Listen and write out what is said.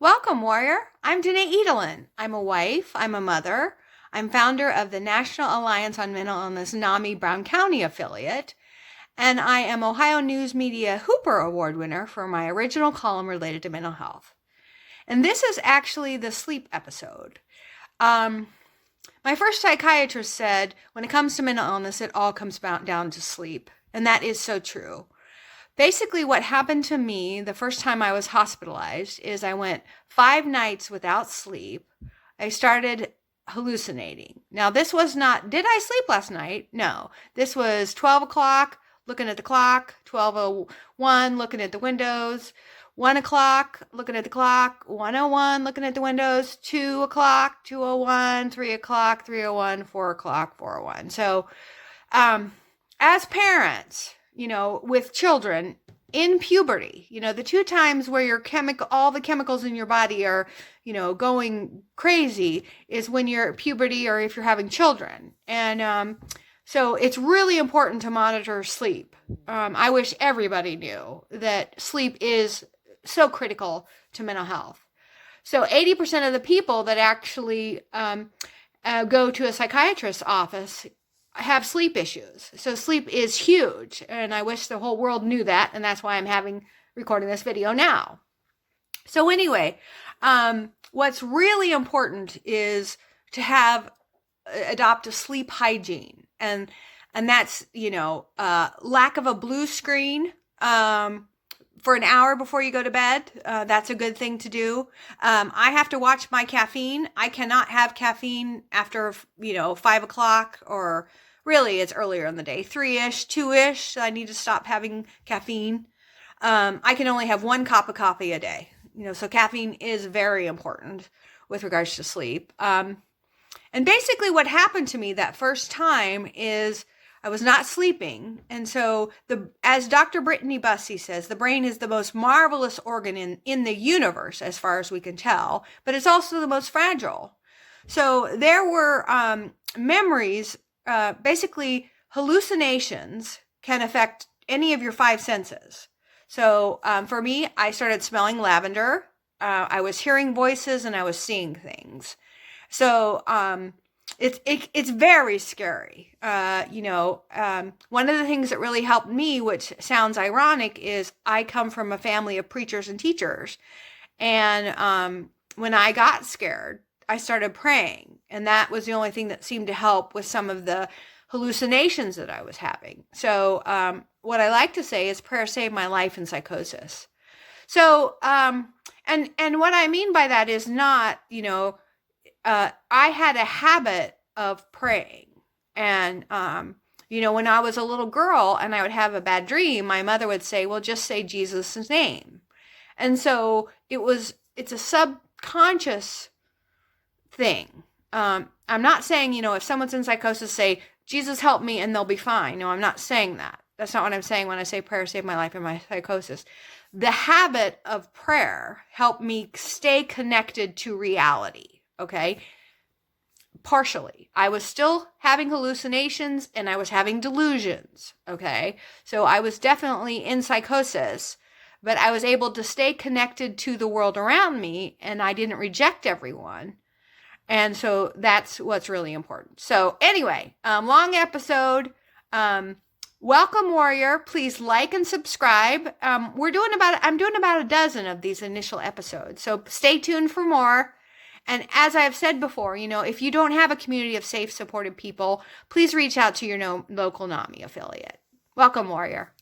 Welcome, warrior. I'm Danae Edelin. I'm a wife. I'm a mother. I'm founder of the National Alliance on Mental Illness NAMI Brown County affiliate. And I am Ohio News Media Hooper Award winner for my original column related to mental health. And this is actually the sleep episode. My first psychiatrist said, when it comes to mental illness, it all comes down to sleep. And that is so true. Basically, what happened to me the first time I was hospitalized is I went 5 nights without sleep. I started hallucinating. Now, this was not, did I sleep last night? No. This was 12 o'clock, looking at the clock, 12:01, looking at the windows, 1 o'clock, looking at the clock, 1:01, looking at the windows, 2 o'clock, 2:01, 3 o'clock, 3:01, 4 o'clock, 4:01. So, as parents, with children in puberty, the 2 times where all the chemicals in your body are, going crazy is when you're at puberty or if you're having children. And so it's really important to monitor sleep. I wish everybody knew that sleep is so critical to mental health. So 80% of the people that actually go to a psychiatrist's office have sleep issues. So sleep is huge, and I wish the whole world knew that, and that's why I'm recording this video now. So anyway, what's really important is to adopt a sleep hygiene, and that's lack of a blue screen for an hour before you go to bed. That's a good thing to do. I have to watch my caffeine. I cannot have caffeine after 5 o'clock, or really it's earlier in the day, 3-ish, 2-ish. I need to stop having caffeine. I can only have 1 cup of coffee a day. So caffeine is very important with regards to sleep. And basically what happened to me that first time is I was not sleeping. And so as Dr. Brittany Bussey says, the brain is the most marvelous organ in the universe, as far as we can tell, but it's also the most fragile. So there were memories, basically hallucinations can affect any of your 5 senses. So for me, I started smelling lavender. I was hearing voices and I was seeing things. So it's very scary. One of the things that really helped me, which sounds ironic, is I come from a family of preachers and teachers. And when I got scared, I started praying. And that was the only thing that seemed to help with some of the hallucinations that I was having. So what I like to say is prayer saved my life in psychosis. So, and what I mean by that is not, I had a habit of praying. And, when I was a little girl and I would have a bad dream, my mother would say, well, just say Jesus' name. And so it's a subconscious thing. I'm not saying, if someone's in psychosis, say, Jesus help me and they'll be fine. No, I'm not saying that. That's not what I'm saying when I say prayer saved my life in my psychosis. The habit of prayer helped me stay connected to reality. Okay. Partially. I was still having hallucinations and I was having delusions. Okay. So I was definitely in psychosis, but I was able to stay connected to the world around me and I didn't reject everyone. And so that's what's really important. So anyway, long episode. Welcome, warrior. Please like and subscribe. I'm doing about a dozen of these initial episodes. So stay tuned for more. And as I've said before, if you don't have a community of safe, supported people, please reach out to your local NAMI affiliate. Welcome, warrior.